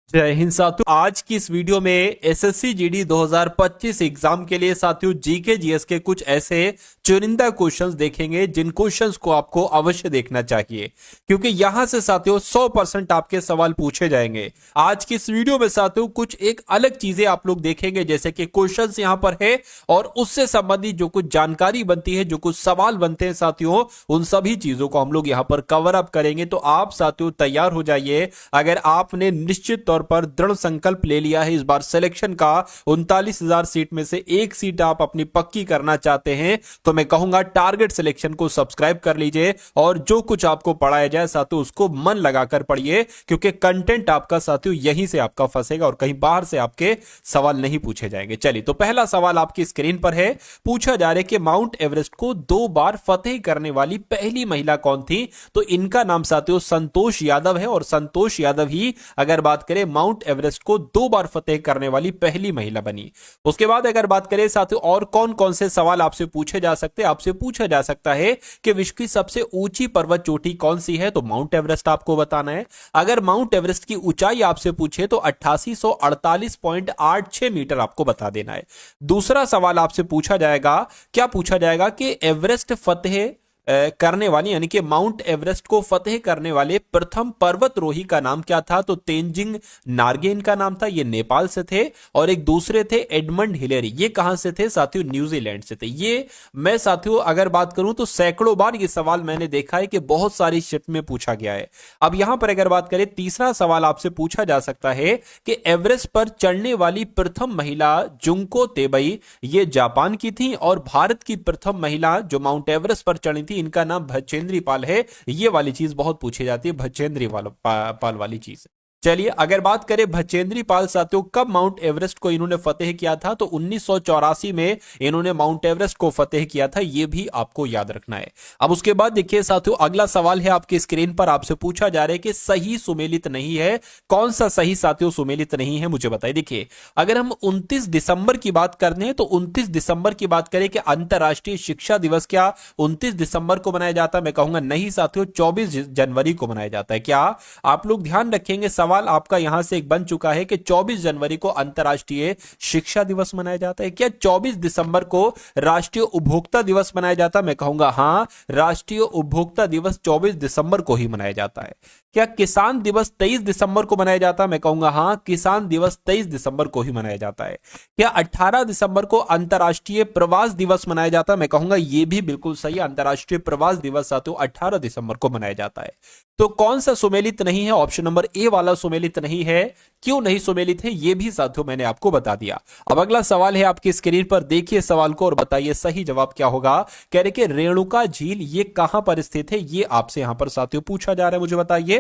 जय हिंद साथियों। आज की इस वीडियो में एसएससी जीडी 2025 एग्जाम के लिए साथियों जीके जीएस के कुछ ऐसे चुनिंदा क्वेश्चंस देखेंगे जिन क्वेश्चंस को आपको अवश्य देखना चाहिए, क्योंकि यहां से साथियों 100% आपके सवाल पूछे जाएंगे। आज की इस वीडियो में साथियों कुछ एक अलग चीजें आप लोग देखेंगे, जैसे कि क्वेश्चंस यहां पर है और उससे संबंधित जो कुछ जानकारी बनती है, जो कुछ सवाल बनते हैं साथियों, उन सभी चीजों को हम लोग यहां पर कवर अप करेंगे। तो आप साथियों तैयार हो जाइए। अगर आपने निश्चित तौर पर दृढ़ संकल्प ले लिया है इस बार सिलेक्शन का, 39,000 सीट में से एक सीट आप अपनी पक्की करना चाहते हैं, तो मैं कहूंगा टारगेट सिलेक्शन को सब्सक्राइब कर लीजिए और जो कुछ आपको पढ़ाया जाए साथियों उसको मन लगाकर पढ़िए, क्योंकि कंटेंट आपका साथियों यहीं से आपका फंसेगा और कहीं बाहर से आपके सवाल नहीं पूछे जाएंगे। चलिए, तो पहला सवाल आपकी स्क्रीन पर है। पूछा जा रहा है कि माउंट एवरेस्ट को 2 बार फतेह करने वाली पहली महिला कौन थी? तो इनका नाम साथियों संतोष यादव है और संतोष यादव ही अगर बात करें माउंट एवरेस्ट को 2 बार फतेह करने वाली पहली महिला बनी। उसके बाद अगर बात करें साथियों और कौन कौन से सवाल आपसे पूछे जा सकते हैं, आपसे पूछा जा सकता है कि विश्व की सबसे ऊंची पर्वत चोटी कौन सी है? तो माउंट एवरेस्ट आपको बताना है। अगर माउंट एवरेस्ट की ऊंचाई आपसे पूछे तो 8848.86 मीटर आपको बता देना है। दूसरा सवाल आपसे पूछा जाएगा, क्या पूछा जाएगा कि एवरेस्ट फतेह करने वाली यानी कि माउंट एवरेस्ट को फतेह करने वाले प्रथम पर्वतरोही का नाम क्या था? तो तेंजिंग नार्गे इनका नाम था, ये नेपाल से थे। और एक दूसरे थे एडमंड हिलेरी, ये कहां से थे साथियों? न्यूजीलैंड से थे। ये मैं साथियों अगर बात करूं तो सैकड़ों बार ये सवाल मैंने देखा है कि बहुत सारी शिफ्ट में पूछा गया है। अब यहां पर अगर बात करें, तीसरा सवाल आपसे पूछा जा सकता है कि एवरेस्ट पर चढ़ने वाली प्रथम महिला जुंको तेबई, ये जापान की थी। और भारत की प्रथम महिला जो माउंट एवरेस्ट पर चढ़ी थी, इनका नाम भचेंद्री पाल है। ये वाली चीज बहुत पूछी जाती है, भचेंद्री पाल वाली चीज। चलिए, अगर बात करें भचेंद्री पाल साथियों कब माउंट एवरेस्ट को इन्होंने फतेह किया था? तो 1984 में इन्होंने माउंट एवरेस्ट को फतेह किया था, यह भी आपको याद रखना है। अब उसके बाद देखिए साथियों, अगला सवाल है आपकी स्क्रीन पर, आपसे पूछा जा रहा है कि सही सुमेलित नहीं है। कौन सा सही साथियों सुमेलित नहीं है, मुझे बताइए। देखिए, अगर हम 29 दिसंबर की बात करते हैं तो 29 दिसंबर की बात करें कि अंतर्राष्ट्रीय शिक्षा दिवस क्या 29 दिसंबर को मनाया जाता है? मैं कहूंगा नहीं साथियों, 24 जनवरी को मनाया जाता है। क्या आप लोग ध्यान रखेंगे? सवाल आपका यहां से एक बन चुका है कि 24 जनवरी को अंतर्राष्ट्रीय शिक्षा दिवस मनाया जाता है। क्या 24 दिसंबर को राष्ट्रीय उपभोक्ता दिवस मनाया जाता है? मैं कहूंगा हां, राष्ट्रीय उपभोक्ता दिवस 24 दिसंबर को ही मनाया जाता है। क्या किसान दिवस 23 दिसंबर को मनाया जाता है? मैं कहूंगा हां, किसान दिवस 23 दिसंबर को ही मनाया जाता है। क्या 18 दिसंबर को अंतर्राष्ट्रीय प्रवास दिवस मनाया जाता है? मैं कहूंगा यह भी बिल्कुल सही, अंतर्राष्ट्रीय प्रवास दिवस साथियों 18 दिसंबर को मनाया जाता है। तो कौन सा सुमेलित नहीं है? ऑप्शन नंबर ए वाला सुमेलित नहीं है। क्यों नहीं सुमेलित है, यह भी साथियों मैंने आपको बता दिया। अब अगला सवाल है आपकी स्क्रीन पर, देखिए सवाल को और बताइए सही जवाब क्या होगा। कह रहे कि रेणुका झील ये कहां पर स्थित है, ये आपसे यहां पर साथियों पूछा जा रहा है, मुझे बताइए।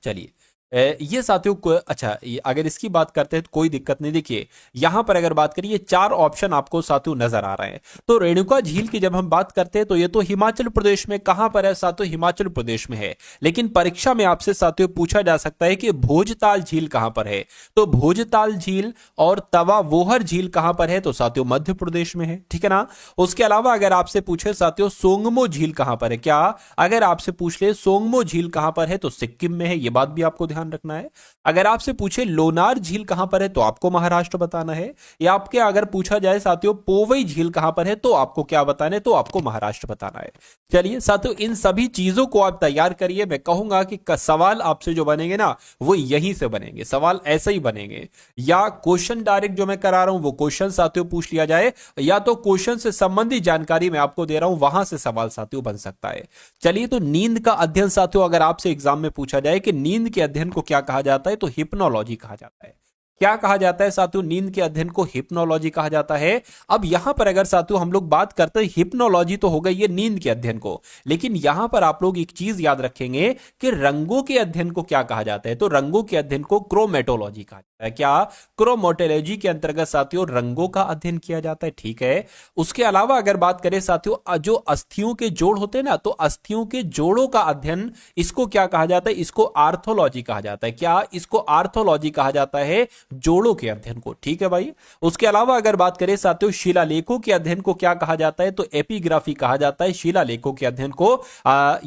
चलिए, ये साथियों को अच्छा, अगर इसकी बात करते हैं तो कोई दिक्कत नहीं। देखिए, यहां पर अगर बात करिए 4 ऑप्शन आपको साथियों नजर आ रहे हैं। तो रेणुका झील की जब हम बात करते हैं तो ये तो हिमाचल प्रदेश में, कहां पर है साथियों? हिमाचल प्रदेश में है। लेकिन परीक्षा में आपसे साथियों पूछा जा सकता है कि भोजताल झील कहां पर है? तो भोजताल झील और तवा वोहर झील कहां पर है? तो साथियों मध्य प्रदेश में है, ठीक है ना। उसके अलावा अगर आपसे पूछे साथियों सोंगमो झील कहां पर है, क्या अगर आपसे पूछ ले सोंगमो झील कहां पर है, तो सिक्किम में है। यह बात भी आपको ध्यान रखना है। अगर आपसे पूछे लोनार झील कहां पर है, तो आपको महाराष्ट्र बताना है। या आपके अगर पूछा जाए साथियों पोवई झील कहां पर है, तो आपको क्या बताना है? तो आपको महाराष्ट्र बताना है। चलिए साथियों, इन सभी चीजों को आप तैयार करिए। मैं कहूंगा कि सवाल आपसे जो बनेंगे ना, वो यहीं से बनेंगे। सवाल ऐसे ही बनेंगे, या क्वेश्चन डायरेक्ट जो मैं करा रहा हूं वो क्वेश्चन साथियों पूछ लिया जाए, या तो क्वेश्चन से संबंधित जानकारी मैं आपको दे रहा हूं, वहां से सवाल साथियों बन सकता है। चलिए, तो नींद का अध्ययन साथियों अगर आपसे एग्जाम में पूछा जाए कि नींद के अध्ययन को क्या कहा जाता है, तो हिप्नोलॉजी कहा जाता है। क्या कहा जाता है साथियों? नींद के अध्ययन को हिप्नोलॉजी कहा जाता है। अब यहां पर अगर साथियों हम लोग बात करते हैं, हिप्नोलॉजी तो हो गई ये नींद के अध्ययन को, लेकिन यहां पर आप लोग एक चीज याद रखेंगे कि रंगों के अध्ययन को क्या कहा जाता है? तो रंगों के अध्ययन को क्रोमेटोलॉजी कहा जाता है। क्या क्रोमेटोलॉजी के अंतर्गत साथियों रंगों का अध्ययन किया जाता है, ठीक है। उसके अलावा अगर बात करें साथियों जो अस्थियों के जोड़ होते हैं ना, तो अस्थियों के जोड़ों का अध्ययन, इसको क्या कहा जाता है? इसको आर्थोलॉजी कहा जाता है। क्या इसको आर्थोलॉजी कहा जाता है? जोड़ों के अध्ययन को। ठीक है भाई। उसके अलावा अगर बात करें साथियों शिलालेखों के अध्ययन को क्या कहा जाता है, तो एपिग्राफी कहा जाता है शिलालेखों के अध्ययन को।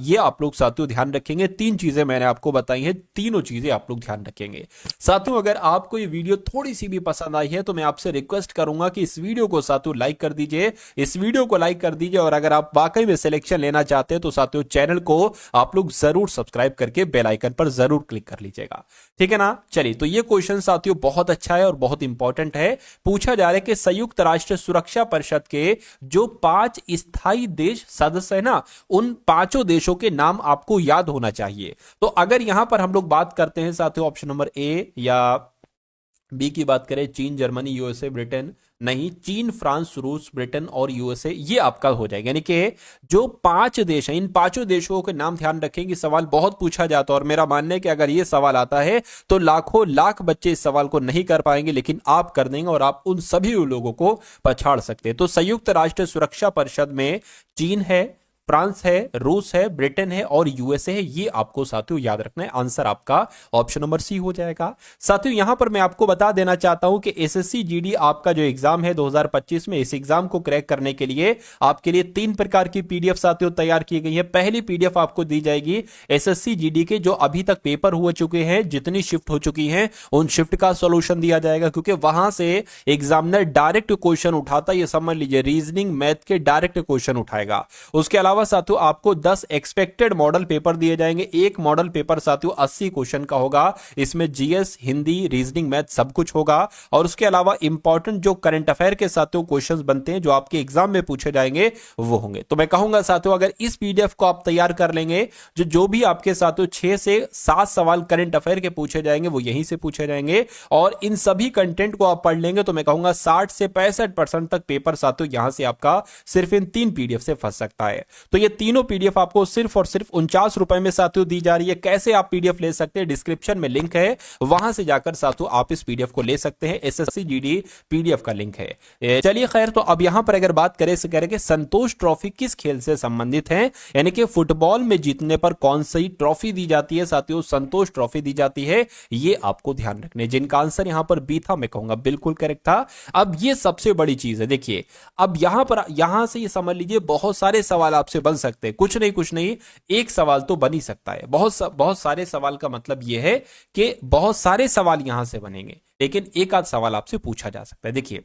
ये आप लोग साथियों ध्यान रखेंगे। तीन चीजें मैंने आपको बताई हैं, तीनों चीजें आप लोग ध्यान रखेंगे। साथियों अगर आपको ये वीडियो थोड़ी सी भी पसंद आई है तो मैं आपसे रिक्वेस्ट करूंगा कि इस वीडियो को साथियों लाइक कर दीजिए, इस वीडियो को लाइक कर दीजिए। और अगर आप वाकई में सिलेक्शन लेना चाहते हैं तो साथियों चैनल को आप लोग जरूर सब्सक्राइब करके बेल आइकन पर जरूर क्लिक कर लीजिएगा। ठीक है ना। चलिए, तो ये क्वेश्चन साथियों बहुत अच्छा है और बहुत इंपॉर्टेंट है। पूछा जा रहा है कि संयुक्त राष्ट्र सुरक्षा परिषद के जो 5 स्थायी देश सदस्य है ना, उन 5 देशों के नाम आपको याद होना चाहिए। तो अगर यहां पर हम लोग बात करते हैं साथियों ऑप्शन नंबर ए या बी की बात करें, चीन, जर्मनी, यूएसए, ब्रिटेन, नहीं, चीन, फ्रांस, रूस, ब्रिटेन और यूएसए, ये आपका हो जाएगा। यानी कि जो 5 देश हैं, इन 5 देशों के नाम ध्यान रखेंगे। सवाल बहुत पूछा जाता है और मेरा मानना है कि अगर ये सवाल आता है तो लाखों लाख बच्चे इस सवाल को नहीं कर पाएंगे, लेकिन आप कर देंगे और आप उन सभी लोगों को पछाड़ सकते हैं। तो संयुक्त राष्ट्र सुरक्षा परिषद में चीन है, फ्रांस है, रूस है, ब्रिटेन है और यूएसए है। ये आपको साथियों याद रखना है। आंसर आपका ऑप्शन नंबर सी हो जाएगा। साथियों यहां पर मैं आपको बता देना चाहता हूं कि एसएससी जीडी आपका जो एग्जाम है 2025 में, इस एग्जाम को क्रैक करने के लिए आपके लिए 3 प्रकार की पीडीएफ साथियों तैयार की गई है। पहली पीडीएफ आपको दी जाएगी एसएससी जीडी के जो अभी तक पेपर हो चुके हैं, जितनी शिफ्ट हो चुकी हैं उन शिफ्ट का सॉल्यूशन दिया जाएगा, क्योंकि वहां से एग्जामिनर डायरेक्ट क्वेश्चन उठाता है। ये समझ लीजिए, रीजनिंग मैथ के डायरेक्ट क्वेश्चन उठाएगा। उसके अलावा साथियों आपको 10 एक्सपेक्टेड मॉडल पेपर दिए जाएंगे। एक मॉडल पेपर साथियों 80 क्वेश्चन का होगा। इसमें जीएस, हिंदी, रीजनिंग, मैथ सब कुछ होगा। और उसके अलावा इंपॉर्टेंट जो करंट अफेयर के साथियों क्वेश्चंस बनते हैं जो आपके एग्जाम में पूछे जाएंगे वो होंगे। तो मैं कहूंगा साथियों अगर इस पीडीएफ को आप तैयार कर लेंगे, जो भी आपके साथियों 6 से 7 सवाल करंट अफेयर के पूछे जाएंगे वो यहीं से पूछे जाएंगे और इन सभी कंटेंट को आप पढ़ लेंगे तो मैं कहूंगा 60 से 65% तक पेपर साथियों यहां से आपका सिर्फ इन 3 पीडीएफ से फंस सकता है। तो ये तीनों पीडीएफ आपको सिर्फ और सिर्फ 49 रुपए में साथियों दी जा रही है। कैसे आप पीडीएफ ले सकते हैं, डिस्क्रिप्शन में लिंक है, वहां से जाकर साथियों आप इस पीडीएफ को ले सकते हैं। एसएससी जीडी पीडीएफ का लिंक है। चलिए खैर, तो अब यहां पर अगर बात करें कि संतोष ट्रॉफी किस खेल से संबंधित है, यानी कि फुटबॉल में जीतने पर कौन सी ट्रॉफी दी जाती है साथियों, संतोष ट्रॉफी दी जाती है। ये आपको ध्यान रखने, जिनका आंसर यहां पर बी था मैं कहूंगा बिल्कुल करेक्ट था। अब ये सबसे बड़ी चीज है, देखिए अब यहां से ये समझ लीजिए बहुत सारे सवाल आपसे बन सकते हैं। कुछ नहीं, एक सवाल तो बन ही सकता है। बहुत सारे सवाल का मतलब यह है कि बहुत सारे सवाल यहां से बनेंगे, लेकिन एक आध सवाल आपसे पूछा जा सकता है। देखिए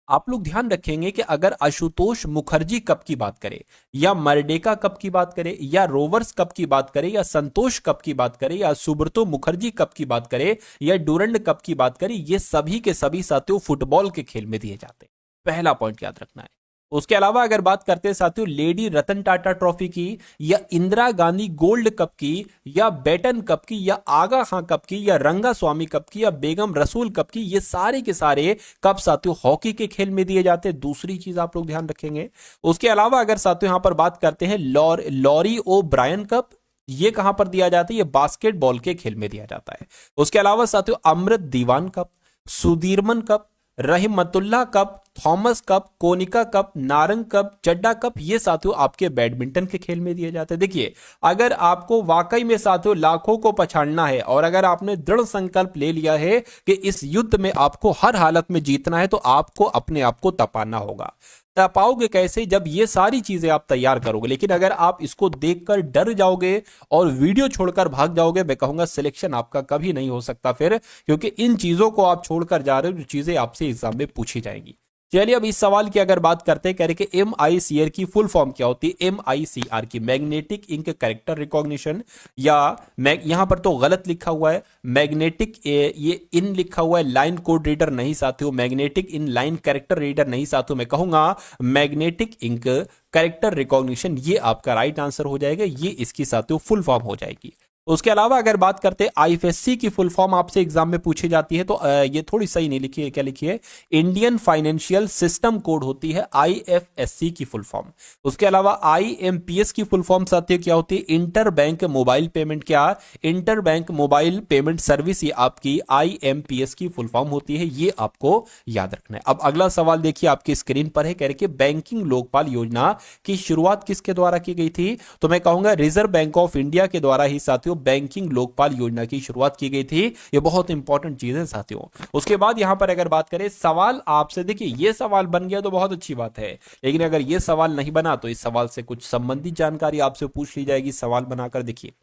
आप लोग ध्यान रखेंगे कि अगर आशुतोष मुखर्जी कप की बात करें या मर्डेका कप की बात करें या रोवर्स कप की बात करें या संतोष कप की बात करें या सुब्रतो मुखर्जी कप की बात करें या डूरंड कप की बात करें, ये सभी के सभी साथियों फुटबॉल के खेल में दिए जाते हैं। पहला पॉइंट याद रखना है। उसके अलावा अगर बात करते हैं साथियों लेडी रतन टाटा ट्रॉफी की या इंदिरा गांधी गोल्ड कप की या बेटन कप की या आगा खां कप की या रंगा स्वामी कप की या बेगम रसूल कप की, ये सारे के सारे कप साथियों हॉकी के खेल में दिए जाते हैं। दूसरी चीज आप लोग ध्यान रखेंगे। उसके अलावा अगर साथियों यहां पर बात करते हैं लॉरी ओ ब्रायन कप, ये कहां पर दिया जाता है, ये बास्केटबॉल के खेल में दिया जाता है। उसके अलावा साथियों Amrit Diwan cup, Sudirman cup, Rahimatullah cup, Thomas cup, Konica cup, Narang cup, Chadha cup, ये साथियों आपके बैडमिंटन के खेल में दिए जाते हैं। देखिए अगर आपको वाकई में साथियों लाखों को पछाड़ना है और अगर आपने दृढ़ संकल्प ले लिया है कि इस युद्ध में आपको हर हालत में जीतना है, तो आपको अपने आप को तपाना होगा। पाओगे कैसे, जब ये सारी चीजें आप तैयार करोगे। लेकिन अगर आप इसको देखकर डर जाओगे और वीडियो छोड़कर भाग जाओगे, मैं कहूंगा सिलेक्शन आपका कभी नहीं हो सकता फिर, क्योंकि इन चीजों को आप छोड़कर जा रहे हो जो चीजें आपसे एग्जाम में पूछी जाएंगी। चलिए अब इस सवाल की अगर बात करते हैं, कह रहे कि MICR की फुल फॉर्म क्या होती है। MICR की मैग्नेटिक इंक कैरेक्टर रिकॉग्निशन, या यहां पर तो गलत लिखा हुआ है, मैग्नेटिक ये इन लिखा हुआ है, लाइन कोड रीडर नहीं साथियों, magnetic in line character reader नहीं साथियों, मैं कहूंगा मैग्नेटिक इंक कैरेक्टर रिकॉग्निशन, ये आपका राइट आंसर हो जाएगा। ये इसकी साथियों फुल फॉर्म हो जाएगी। उसके अलावा अगर बात करते हैं IFSC की फुल फॉर्म आपसे एग्जाम में पूछी जाती है, तो ये थोड़ी सही नहीं लिखी है, क्या लिखी है, इंडियन फाइनेंशियल सिस्टम कोड होती है IFSC की फुल फॉर्म। उसके अलावा IMPS की फुल फॉर्म साथियों क्या होती है, इंटर बैंक मोबाइल पेमेंट, क्या inter bank mobile payment service, ये आपकी IMPS की फुल फॉर्म होती है। ये आपको याद रखना है। अब अगला सवाल देखिए आपकी स्क्रीन पर है, कह रहे कि बैंकिंग लोकपाल योजना की शुरुआत किसके द्वारा की गई थी, तो मैं कहूंगा रिजर्व बैंक ऑफ इंडिया के द्वारा ही साथियों बैंकिंग लोकपाल योजना की शुरुआत की गई थी। ये बहुत इंपॉर्टेंट चीज है साथियों। उसके बाद यहां पर अगर बात करें सवाल आपसे, देखिए ये सवाल बन गया तो बहुत अच्छी बात है, लेकिन अगर ये सवाल नहीं बना तो इस सवाल से कुछ संबंधित जानकारी आपसे पूछ ली जाएगी। सवाल बनाकर देखिए,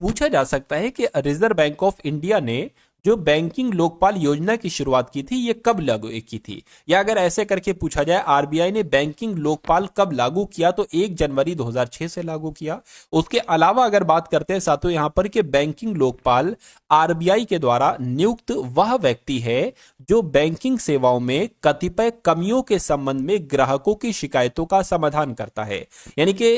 पूछा जा सकता है कि रिजर्व बैंक ऑफ इंडिया ने जो बैंकिंग लोकपाल योजना की शुरुआत की थी ये कब लागू की थी, या अगर ऐसे करके पूछा जाए आरबीआई ने बैंकिंग लोकपाल कब लागू किया, तो 1 जनवरी 2006 से लागू किया। उसके अलावा अगर बात करते हैं साथियों यहां पर कि बैंकिंग लोकपाल आरबीआई के द्वारा नियुक्त वह व्यक्ति है जो बैंकिंग सेवाओं में कतिपय कमियों के संबंध में ग्राहकों की शिकायतों का समाधान करता है। यानी कि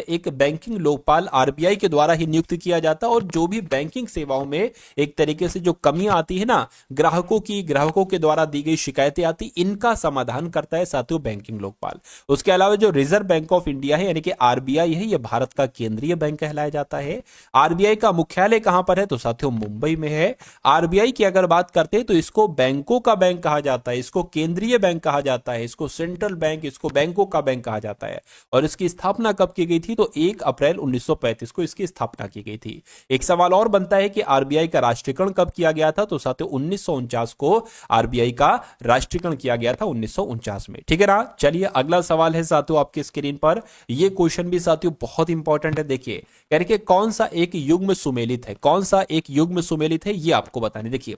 एक बैंकिंग लोकपाल आरबीआई के द्वारा ही नियुक्त किया जाता है, और जो भी बैंकिंग सेवाओं में एक तरीके से जो कमियां आती है ना, ग्राहकों के द्वारा दी गई शिकायतें आती, इनका समाधान करता है साथियों बैंकिंग लोकपाल। उसके अलावा जो रिजर्व बैंक ऑफ इंडिया है यानी कि आरबीआई है, यह भारत का केंद्रीय बैंक कहलाया जाता है। आरबीआई का मुख्यालय कहां पर है, तो साथियों मुंबई में है। आरबीआई की अगर बात करते हैं तो इसको बैंकों का बैंक कहा जाता है, इसको केंद्रीय बैंक कहा जाता है, इसको सेंट्रल बैंक, इसको बैंकों का बैंक कहा जाता है। और इसकी स्थापना कब की गई थी, तो 1 अप्रैल 1935 को इसकी स्थापना की गई थी। एक सवाल और बनता है कि आरबीआई का राष्ट्रीयकरण कब किया गया था, तो साथियों 1949 को आरबीआई का राष्ट्रीयकरण किया गया था 1949 में। ठीक है ना। चलिए अगला सवाल है साथियों आपके स्क्रीन पर, यह क्वेश्चन भी साथियों बहुत इंपॉर्टेंट है। देखिए करके कौन सा एक युग्म सुमेलित है, कौन सा एक युग्म सुमेलित है ये आपको बताने। देखिए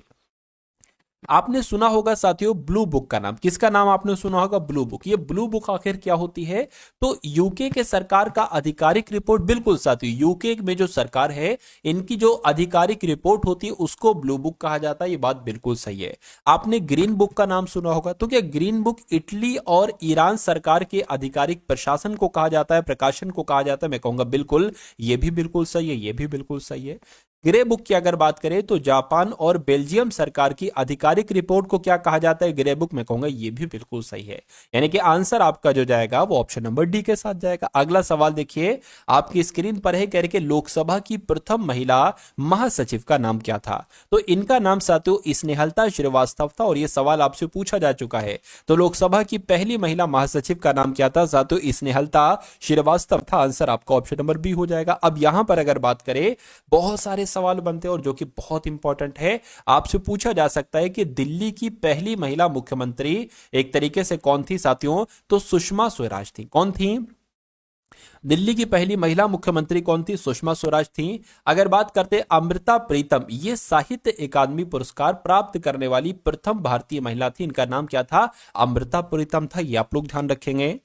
आपने सुना होगा साथियों ब्लू बुक का नाम, किसका नाम आपने सुना होगा, ब्लू बुक। ये ब्लू बुक आखिर क्या होती है, तो यूके के सरकार का आधिकारिक रिपोर्ट, बिल्कुल साथियों यूके में जो सरकार है इनकी जो आधिकारिक रिपोर्ट होती है उसको ब्लू बुक कहा जाता है। ये बात बिल्कुल सही है। आपने ग्रीन बुक का नाम सुना होगा, तो क्या ग्रीन बुक इटली और ईरान सरकार के आधिकारिक प्रशासन को कहा जाता है, प्रकाशन को कहा जाता है, मैं कहूंगा बिल्कुल, ये भी बिल्कुल सही है, ये भी बिल्कुल सही है। ग्रे बुक की अगर बात करें तो जापान और बेल्जियम सरकार की आधिकारिक रिपोर्ट को क्या कहा जाता है, ग्रे बुक, में कहूंगा ये भी बिल्कुल सही है। यानी कि आंसर आपका जो जाएगा वो ऑप्शन नंबर डी के साथ जाएगा। अगला सवाल देखिए आपकी स्क्रीन पर है, कह रहे कि लोकसभा की प्रथम महिला महासचिव का नाम क्या था, तो इनका नाम साथियों स्नेहलता श्रीवास्तव था, और यह सवाल आपसे पूछा जा चुका है। तो लोकसभा की पहली महिला महासचिव का नाम क्या था, साथियों स्नेहलता श्रीवास्तव था। आंसर आपका ऑप्शन नंबर बी हो जाएगा। अब यहां पर अगर बात करें बहुत सारे सवाल बनते हैं और जो कि बहुत इंपॉर्टेंट है, आपसे पूछा जा सकता है कि दिल्ली की पहली महिला मुख्यमंत्री एक तरीके से कौन थी साथियों, तो सुषमा स्वराज थी। कौन थी, दिल्ली की पहली महिला मुख्यमंत्री कौन थी, सुषमा स्वराज थी। अगर बात करते अमृता प्रीतम, ये साहित्य अकादमी पुरस्कार प्राप्त करने वाली प्रथम भारतीय महिला थी, इनका नाम क्या था, अमृता प्रीतम था, ये आप लोग ध्यान रखेंगे।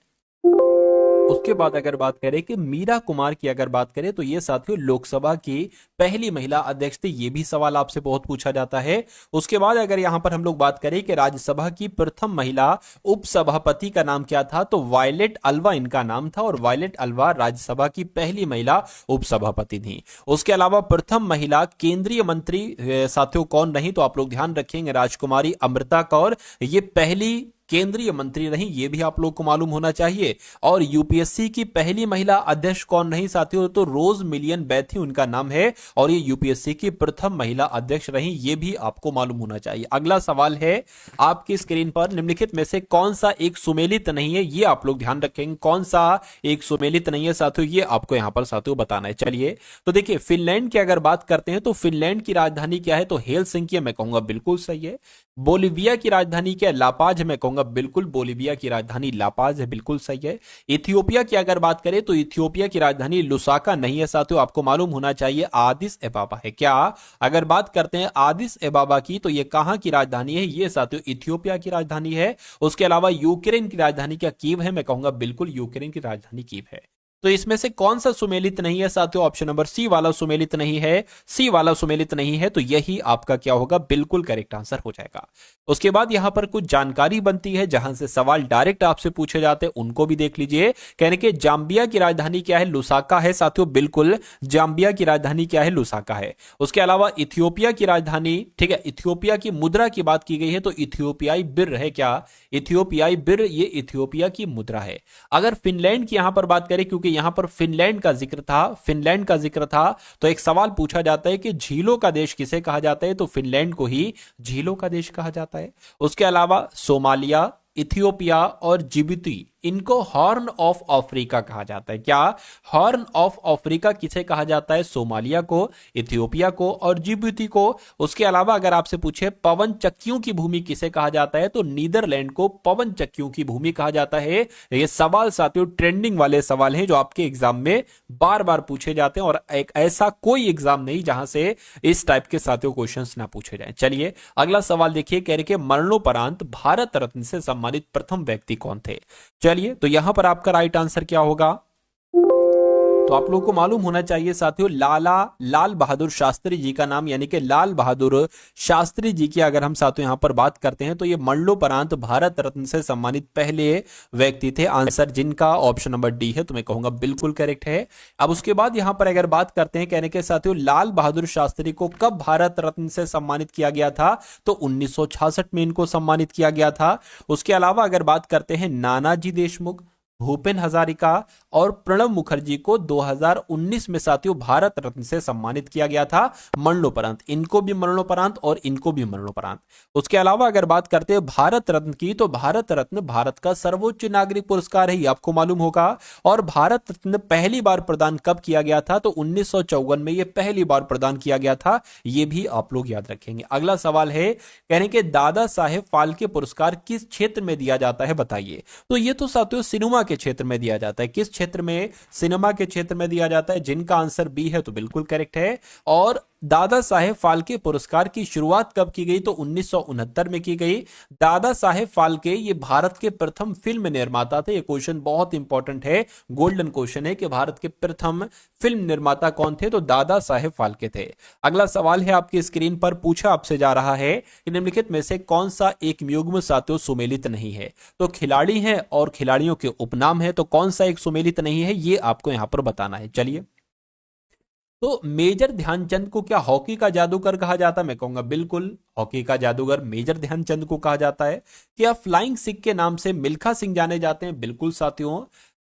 उसके बाद अगर बात करें कि मीरा कुमार की अगर बात करें तो ये साथियों लोकसभा की पहली महिला अध्यक्ष थे, ये भी सवाल आपसे बहुत पूछा जाता है। उसके बाद अगर यहां पर हम लोग बात करें कि राज्यसभा की प्रथम महिला उपसभापति का नाम क्या था, तो वायलेट अल्वा इनका नाम था, और वायलेट अल्वा राज्यसभा की पहली महिला उपसभापति थी। उसके अलावा प्रथम महिला केंद्रीय मंत्री साथियों कौन रही, तो आप लोग ध्यान रखेंगे राजकुमारी अमृता कौर, ये पहली केंद्रीय मंत्री नहीं, ये भी आप लोग को मालूम होना चाहिए। और यूपीएससी की पहली महिला अध्यक्ष कौन रही साथियों, तो रोज मिलियन बैथी उनका नाम है, और ये यूपीएससी की प्रथम महिला अध्यक्ष रही, ये भी आपको मालूम होना चाहिए। अगला सवाल है आपकी स्क्रीन पर, निम्नलिखित में से कौन सा एक सुमेलित नहीं है, ये आप लोग ध्यान रखेंगे, कौन सा एक सुमेलित नहीं है साथियों, ये आपको यहां पर साथियों बताना है। चलिए तो देखिए फिनलैंड की अगर बात करते हैं तो फिनलैंड की राजधानी क्या है, तो हेलसिंकी, मैं कहूंगा बिल्कुल सही है। बोलिविया की राजधानी क्या है, लापाज, मैं कहूंगा बिल्कुल बोलिविया की राजधानी लापाज है, बिल्कुल सही है। इथियोपिया की अगर बात करें तो इथियोपिया की राजधानी लुसाका नहीं है साथियों, आपको मालूम होना चाहिए आदिस एबाबा है। क्या अगर बात करते हैं आदिस एबाबा की, तो ये कहां की राजधानी है, ये साथियों इथियोपिया की राजधानी है। उसके अलावा यूक्रेन की राजधानी क्या कीव है, मैं कहूंगा बिल्कुल यूक्रेन की राजधानी कीव है। तो इसमें से कौन सा सुमेलित नहीं है साथियों, ऑप्शन नंबर सी वाला सुमेलित नहीं है, सी वाला सुमेलित नहीं है, तो यही आपका क्या होगा, बिल्कुल करेक्ट आंसर हो जाएगा। उसके बाद यहां पर कुछ जानकारी बनती है जहां से सवाल डायरेक्ट आपसे पूछे जाते हैं, उनको भी देख लीजिए। कहने के जाम्बिया की राजधानी क्या है, लुसाका है साथियों, बिल्कुल जाम्बिया की राजधानी क्या है, लुसाका है। उसके अलावा इथियोपिया की राजधानी, ठीक है, इथियोपिया की मुद्रा की बात की गई है तो इथियोपियाई बिर है, क्या इथियोपियाई बिर, ये इथियोपिया की मुद्रा है। अगर फिनलैंड की यहां पर बात करें, क्योंकि यहां पर फिनलैंड का जिक्र था, तो एक सवाल पूछा जाता है कि झीलों का देश किसे कहा जाता है, तो फिनलैंड को ही झीलों का देश कहा जाता है। उसके अलावा सोमालिया, इथियोपिया और जिबूती, इनको हॉर्न ऑफ अफ्रीका कहा जाता है। क्या हॉर्न ऑफ अफ्रीका किसे कहा जाता है? सोमालिया को, इथियोपिया को और जिबूती को। उसके अलावा अगर आपसे पूछे पवन चक्कियों की भूमि किसे कहा जाता है, तो नीदरलैंड को पवन चक्कियों की भूमि कहा जाता है। ये सवाल साथियों ट्रेंडिंग वाले सवाल हैं जो आपके एग्जाम में बार बार पूछे जाते हैं, और एक ऐसा कोई एग्जाम नहीं जहां से इस टाइप के साथियों क्वेश्चंस ना पूछे जाएं। चलिए अगला सवाल देखिए, कह रहे कि मरणोपरांत भारत रत्न से सम्मानित प्रथम व्यक्ति कौन थे? चलिए तो यहां पर आपका राइट आंसर क्या होगा? तो आप लोगों को मालूम होना चाहिए साथियों, लाल बहादुर शास्त्री जी का नाम, यानी कि लाल बहादुर शास्त्री जी की अगर हम साथियों यहां पर बात करते हैं तो ये मरणोपरांत भारत रत्न से सम्मानित पहले व्यक्ति थे। आंसर जिनका ऑप्शन नंबर डी है, तो मैं कहूंगा बिल्कुल करेक्ट है। अब उसके बाद यहां पर अगर बात करते हैं, कहने के साथियों लाल बहादुर शास्त्री को कब भारत रत्न से सम्मानित किया गया था? तो 1966 में इनको सम्मानित किया गया था। उसके अलावा अगर बात करते हैं नानाजी देशमुख, भूपेन हजारिका और प्रणब मुखर्जी को 2019 में साथियों भारत रत्न से सम्मानित किया गया था मरणोपरांत। इनको भी मरणोपरांत और इनको भी मरणोपरांत। उसके अलावा अगर बात करते हैं भारत रत्न की, तो भारत रत्न भारत का सर्वोच्च नागरिक पुरस्कार है, ये आपको मालूम होगा। और भारत रत्न पहली बार प्रदान कब किया गया था? तो 1954 में ये पहली बार प्रदान किया गया था, ये भी आप लोग याद रखेंगे। अगला सवाल है, कहने के दादा साहेब फाल्के पुरस्कार किस क्षेत्र में दिया जाता है, बताइए। तो ये तो साथियों सिनेमा के क्षेत्र में दिया जाता है। किस क्षेत्र में? सिनेमा के क्षेत्र में दिया जाता है, जिनका आंसर बी है, तो बिल्कुल करेक्ट है। और दादा साहेब फाल्के पुरस्कार की शुरुआत कब की गई? तो 1969 में की गई। दादा साहेब फाल्के ये भारत के प्रथम फिल्म निर्माता थे। ये क्वेश्चन बहुत इंपॉर्टेंट है, गोल्डन क्वेश्चन है कि भारत के प्रथम फिल्म निर्माता कौन थे? तो दादा साहेब फाल्के थे। अगला सवाल है आपकी स्क्रीन पर पूछा आपसे जा रहा है कि निम्नलिखित में से कौन सा एक युग्म साथियों सुमेलित नहीं है? तो खिलाड़ी है और खिलाड़ियों के उपनाम है, तो कौन सा एक सुमेलित नहीं है, ये आपको यहां पर बताना है। चलिए, तो मेजर ध्यानचंद को क्या हॉकी का जादूगर कहा जाता है? मैं कहूंगा बिल्कुल हॉकी का जादूगर मेजर ध्यानचंद को कहा जाता है। क्या फ्लाइंग सिख के नाम से मिल्खा सिंह जाने जाते हैं? बिल्कुल साथियों।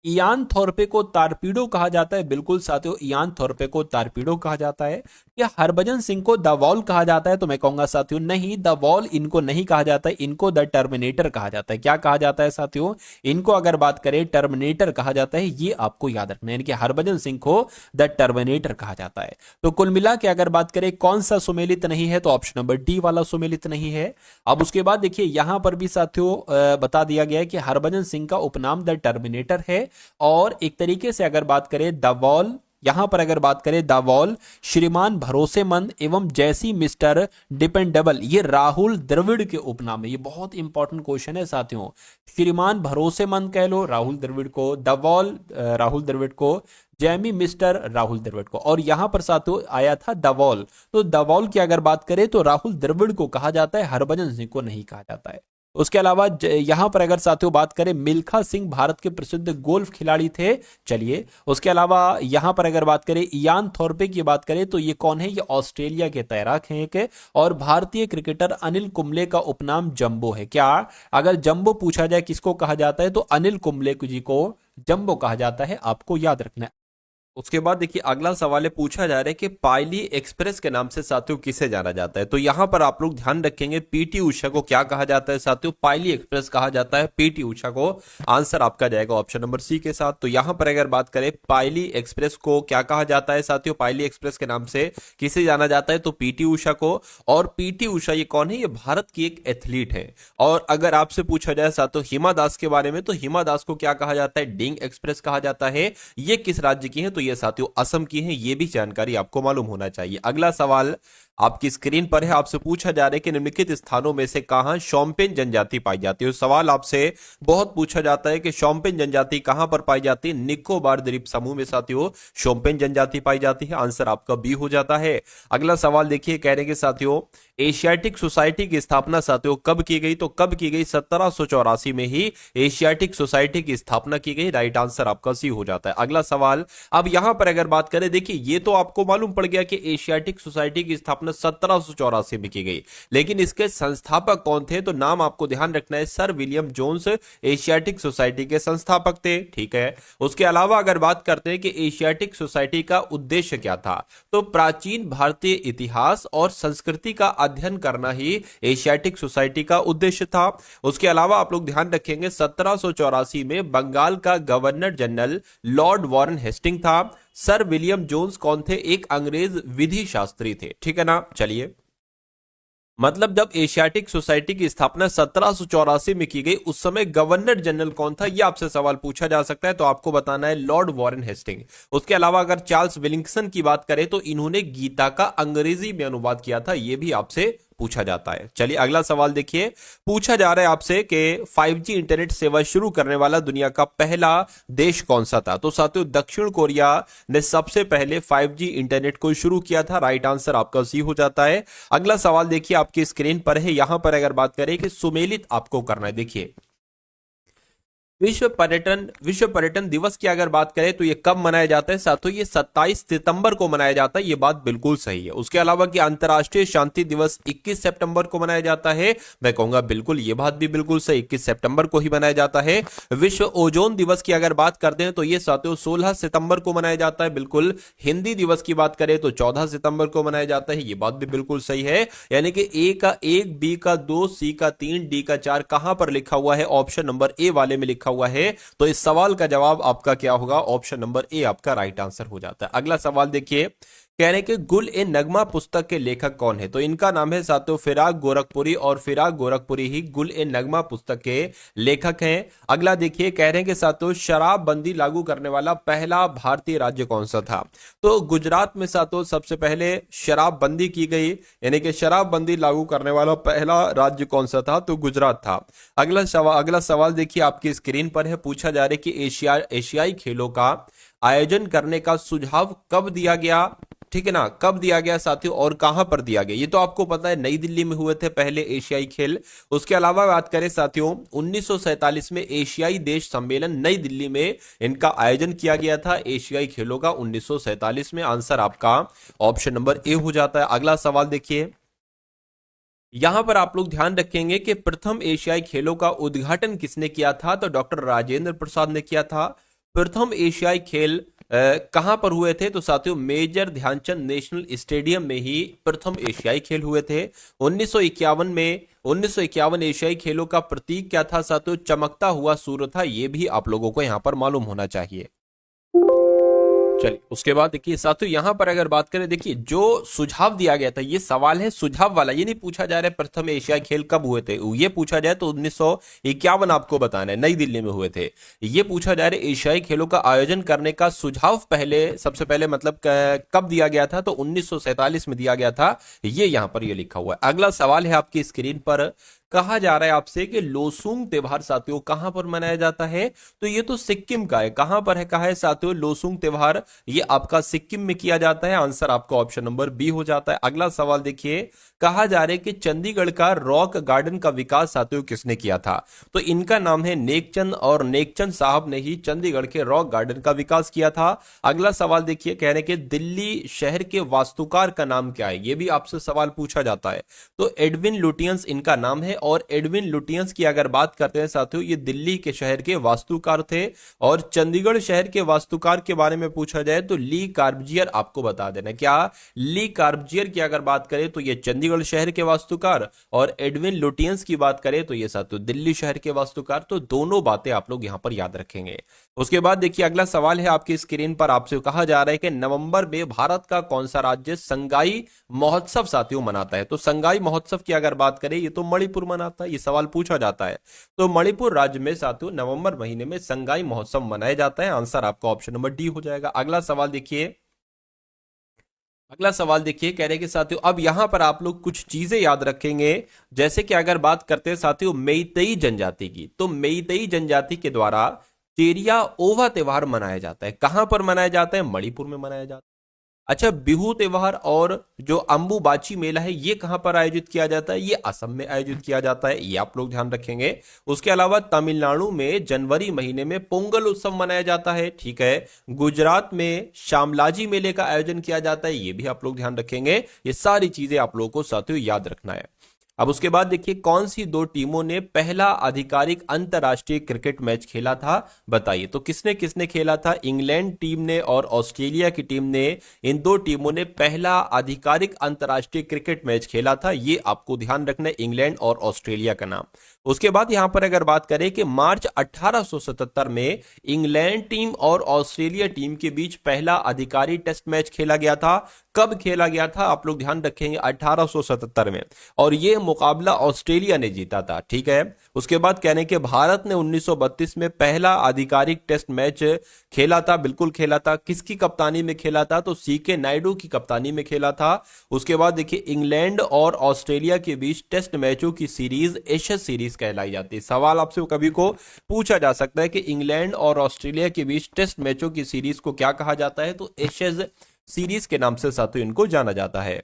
इयान थोरपे को तारपीडो कहा जाता है? बिल्कुल साथियों, इयान थोरपे को तारपीडो कहा जाता है। क्या हरभजन सिंह को द वॉल कहा जाता है? तो मैं कहूंगा साथियों नहीं, द वॉल इनको नहीं कहा जाता है, इनको द टर्मिनेटर कहा जाता है। क्या कहा जाता है साथियों? इनको अगर बात करें टर्मिनेटर कहा जाता है, ये आपको याद रखना है, यानी कि हरभजन सिंह को द टर्मिनेटर कहा जाता है। तो कुल मिला के अगर बात करें कौन सा सुमेलित नहीं है, तो ऑप्शन नंबर डी वाला सुमेलित नहीं है। अब उसके बाद देखिए यहां पर भी साथियों बता दिया गया है कि हरभजन सिंह का उपनाम द टर्मिनेटर है। और एक तरीके से अगर बात करें द वॉल, यहां पर अगर बात करें द वॉल, श्रीमान भरोसेमंद एवं जैसी मिस्टर डिपेंडेबल, ये राहुल द्रविड़ के उपनाम है। ये बहुत इंपॉर्टेंट क्वेश्चन है साथियों। श्रीमान भरोसेमंद कह लो राहुल द्रविड़ को, द वॉल राहुल द्रविड़ को, जैमी मिस्टर राहुल द्रविड़ को, और यहां पर साथियों आया था द वॉल। तो द वॉल की अगर बात करें तो राहुल द्रविड़ को कहा जाता है, हरभजन सिंह को नहीं कहा जाता है। उसके अलावा यहां पर अगर साथियों बात करें, मिल्खा सिंह भारत के प्रसिद्ध गोल्फ खिलाड़ी थे। चलिए, उसके अलावा यहां पर अगर बात करें इयान थोरपे की बात करें तो ये कौन है? ये ऑस्ट्रेलिया के तैराक हैं एक। और भारतीय क्रिकेटर अनिल कुंबले का उपनाम जंबो है। क्या अगर जंबो पूछा जाए किसको कहा जाता है, तो अनिल कुंबले जी को जंबो कहा जाता है, आपको याद रखना है। उसके बाद देखिए अगला सवाल है, पूछा जा रहा है कि पायली एक्सप्रेस के नाम से साथियों किसे जाना जाता है? तो यहां पर आप लोग ध्यान रखेंगे, पीटी उषा को क्या कहा जाता है साथियों? पायली एक्सप्रेस कहा जाता है पीटी उषा को। आंसर आपका जाएगा ऑप्शन नंबर सी के साथ। तो यहां पर अगर बात करें पायली एक्सप्रेस को क्या कहा जाता है साथियों? पायली एक्सप्रेस के नाम से किसे जाना जाता है? तो पीटी उषा को। और पीटी उषा ये कौन है? ये भारत की एक एथलीट है। और अगर आपसे पूछा जाए साथियों हिमा दास के बारे में, तो हिमा दास को क्या कहा जाता है? डिंग एक्सप्रेस कहा जाता है। ये किस राज्य की है? तो ये साथियों असम की है। ये भी जानकारी आपको मालूम होना चाहिए। अगला सवाल आपकी स्क्रीन पर है, आपसे पूछा जा रहा है कि निम्नलिखित स्थानों में से कहां शोम्पेन जनजाति पाई जाती है? सवाल आपसे बहुत पूछा जाता है कि शोम्पेन जनजाति कहां पर पाई जाती है? निकोबार द्वीप समूह में साथियों शोम्पेन जनजाति पाई जाती है। आंसर आपका बी हो जाता है। अगला सवाल देखिए, कह रहे हैं साथियों एशियाटिक सोसाइटी की स्थापना साथियों कब की गई? तो कब की गई? 1784 में ही एशियाटिक सोसाइटी की स्थापना की गई। राइट आंसर आपका सी हो जाता है। अगला सवाल, अब यहां पर अगर बात करें, देखिए ये तो आपको मालूम पड़ गया कि एशियाटिक सोसाइटी की स्थापना स्थापना 1784 में की गई। लेकिन इसके संस्थापक कौन थे? तो नाम आपको ध्यान रखना है, Sir William Jones Asiatic Society के संस्थापक थे। ठीक है, उसके अलावा अगर बात करते हैं कि एशियाटिक सोसाइटी का उद्देश्य क्या था, तो प्राचीन भारतीय इतिहास और संस्कृति का अध्ययन करना ही एशियाटिक सोसाइटी का उद्देश्य था। उसके अलावा आप लोग ध्यान रखेंगे 1784 में बंगाल का governor general Lord Warren Hasting था। सर विलियम जोन्स कौन थे? एक अंग्रेज विधि शास्त्री थे। ठीक है ना। चलिए, मतलब जब एशियाटिक सोसाइटी की स्थापना 1784 में की गई, उस समय गवर्नर जनरल कौन था? यह आपसे सवाल पूछा जा सकता है, तो आपको बताना है लॉर्ड वॉरेन हेस्टिंग। उसके अलावा अगर चार्ल्स विलिंगसन की बात करें तो इन्होंने गीता का अंग्रेजी में अनुवाद किया था, यह भी आपसे पूछा जाता है। चलिए अगला सवाल देखिए, पूछा जा रहा है आपसे कि 5G इंटरनेट सेवा शुरू करने वाला दुनिया का पहला देश कौन सा था? तो साथियों, दक्षिण कोरिया ने सबसे पहले 5G इंटरनेट को शुरू किया था। राइट आंसर आपका सी हो जाता है। अगला सवाल देखिए, आपकी स्क्रीन पर है, यहां पर अगर बात करें कि सुमेलित आपको करना है। देखिए, विश्व पर्यटन दिवस की अगर बात करें तो ये कब मनाया जाता है? साथियों, ये 27 सितंबर को मनाया जाता है। ये बात बिल्कुल सही है। उसके अलावा कि अंतर्राष्ट्रीय शांति दिवस 21 सितंबर को मनाया जाता है, मैं कहूंगा बिल्कुल, ये बात भी बिल्कुल सही, 21 सितंबर को ही मनाया जाता है। विश्व ओजोन दिवस की अगर बात करते हैं तो ये साथियों 16 सितंबर को मनाया जाता है, बिल्कुल। हिंदी दिवस की बात करें तो 14 सितंबर को मनाया जाता है, ये बात भी बिल्कुल सही है। यानी कि ए का 1, बी का 2, सी का 3, डी का 4 कहां पर लिखा हुआ है? ऑप्शन नंबर ए वाले में लिखा हुआ है। तो इस सवाल का जवाब आपका क्या होगा? ऑप्शन नंबर ए आपका राइट आंसर हो जाता है। अगला सवाल देखिए, कह रहे हैं कि गुल ए नगमा पुस्तक के लेखक कौन है? तो इनका नाम है साथियों फिराक गोरखपुरी, और फिराक गोरखपुरी ही गुल ए नगमा पुस्तक के लेखक हैं। अगला देखिए, कह रहे हैं कि साथियों शराबबंदी लागू करने वाला पहला भारतीय राज्य कौन सा था? तो गुजरात में साथियों सबसे पहले शराबबंदी की गई, यानी कि शराबबंदी लागू करने वाला पहला राज्य कौन सा था? तो गुजरात था। अगला सवाल देखिए, आपकी स्क्रीन पर है, पूछा जा रहा है कि एशियाई खेलों का आयोजन करने का सुझाव कब दिया गया? ठीक है ना, कब दिया गया साथियों, और कहां पर दिया गया? ये तो आपको पता है, नई दिल्ली में हुए थे पहले एशियाई खेल। उसके अलावा बात करें साथियों, 1947 में एशियाई देश सम्मेलन नई दिल्ली में इनका आयोजन किया गया था, एशियाई खेलों का 1947 में। आंसर आपका ऑप्शन नंबर ए हो जाता है। अगला सवाल देखिए, यहां पर आप लोग ध्यान रखेंगे कि प्रथम एशियाई खेलों का उद्घाटन किसने किया था? तो डॉक्टर राजेंद्र प्रसाद ने किया था। प्रथम एशियाई खेल कहां पर हुए थे? तो साथियों मेजर ध्यानचंद नेशनल स्टेडियम में ही प्रथम एशियाई खेल हुए थे 1951 में। 1951 एशियाई खेलों का प्रतीक क्या था साथियों? चमकता हुआ सूर्य था। यह भी आप लोगों को यहां पर मालूम होना चाहिए। चलिए, उसके बाद देखिए साथियों, यहां पर अगर बात करें, देखिए जो सुझाव दिया गया था, ये सवाल है सुझाव वाला, ये नहीं पूछा जा रहा है प्रथम एशियाई खेल कब हुए थे। ये पूछा जाए तो 1951 आपको बताना है, नई दिल्ली में हुए थे। ये पूछा जा रहा है एशियाई खेलों का आयोजन करने का सुझाव पहले, सबसे पहले मतलब कब दिया गया था? तो 1947 में दिया गया था। ये यहां पर ये लिखा हुआ है। अगला सवाल है आपकी स्क्रीन पर, कहा जा रहा है आपसे कि लोसूंग त्योहार साथियों कहां पर मनाया जाता है? तो ये तो सिक्किम का है। कहां पर है? कहा है साथियों लोसूंग त्योहार? ये आपका सिक्किम में किया जाता है। आंसर आपका ऑप्शन नंबर बी हो जाता है। अगला सवाल देखिए, कहा जा रहा है कि चंडीगढ़ का रॉक गार्डन का विकास साथियों किसने किया था? तो इनका नाम है नेकचंद, और नेकचंद साहब ने ही चंडीगढ़ के रॉक गार्डन का विकास किया था। अगला सवाल देखिए, कह रहे हैं कि दिल्ली शहर के वास्तुकार का नाम क्या है? यह भी आपसे सवाल पूछा जाता है। तो एडविन लुटियंस इनका नाम है, और एडविन लुटियंस की अगर बात करते हैं साथियों, ये दिल्ली के शहर के वास्तुकार थे। और चंडीगढ़ शहर के वास्तुकार के बारे में पूछा जाए तो ली कार्बजियर आपको बता देना। क्या? ली कार्बजियर की अगर बात करें तो ये चंडीगढ़ शहर के वास्तुकार, और एडविन लुटियंस की बात करें तो ये साथियों दिल्ली शहर के वास्तुकार। तो दोनों बातें आप लोग यहां पर याद रखेंगे। उसके बाद देखिए, अगला सवाल है आपकी स्क्रीन पर, आपसे कहा जा रहा है कि नवंबर में भारत का कौन सा राज्य संगाई महोत्सव साथियों मनाता है? तो संगाई महोत्सव की अगर बात करें, ये तो मणिपुर मनाता है। ये सवाल पूछा जाता है। तो मणिपुर राज्य में साथियों नवंबर महीने में संगाई महोत्सव मनाया जाता है। आंसर आपका ऑप्शन नंबर डी हो जाएगा। अगला सवाल देखिए, कह रहे हैं कि साथियों अब यहां पर आप लोग कुछ चीजें याद रखेंगे, जैसे कि अगर बात करते हैं साथियों मेइतेई जनजाति की, तो मेइतेई जनजाति के द्वारा चेरिया ओवा त्योहार मनाया जाता है। कहां पर मनाया जाता है? मणिपुर में मनाया जाता है। अच्छा, बिहू त्योहार और जो अंबुबाची मेला है ये कहां पर आयोजित किया जाता है? ये असम में आयोजित किया जाता है, ये आप लोग ध्यान रखेंगे। उसके अलावा तमिलनाडु में जनवरी महीने में पोंगल उत्सव मनाया जाता है, ठीक है। गुजरात में शामलाजी मेले का आयोजन किया जाता है, ये भी आप लोग ध्यान रखेंगे। ये सारी चीजें आप लोगों को साथियों याद रखना है। अब उसके बाद देखिए, कौन सी दो टीमों ने पहला आधिकारिक अंतरराष्ट्रीय क्रिकेट मैच खेला था, बताइए। तो किसने किसने खेला था? इंग्लैंड टीम ने और ऑस्ट्रेलिया की टीम ने, इन दो टीमों ने पहला आधिकारिक अंतरराष्ट्रीय क्रिकेट मैच खेला था। ये आपको ध्यान रखना है, इंग्लैंड और ऑस्ट्रेलिया का नाम। उसके बाद यहां पर अगर बात करें कि मार्च 1877 में इंग्लैंड टीम और ऑस्ट्रेलिया टीम के बीच पहला आधिकारिक टेस्ट मैच खेला गया था। कब खेला गया था? आप लोग ध्यान रखेंगे, 1877 में, और यह मुकाबला ऑस्ट्रेलिया ने जीता था, ठीक है। उसके बाद कहने के भारत ने 1932 में पहला आधिकारिक टेस्ट मैच खेला था, बिल्कुल खेला था। किसकी कप्तानी में खेला था? तो सीके नायडू की कप्तानी में खेला था। उसके बाद देखिए, इंग्लैंड और ऑस्ट्रेलिया के बीच टेस्ट मैचों की सीरीज एशेज सीरीज कहलाई जाती है। सवाल आपसे कभी को पूछा जा सकता है कि इंग्लैंड और ऑस्ट्रेलिया के बीच टेस्ट मैचों की सीरीज को क्या कहा जाता है? तो एशेज सीरीज के नाम से साथियों इनको जाना जाता है।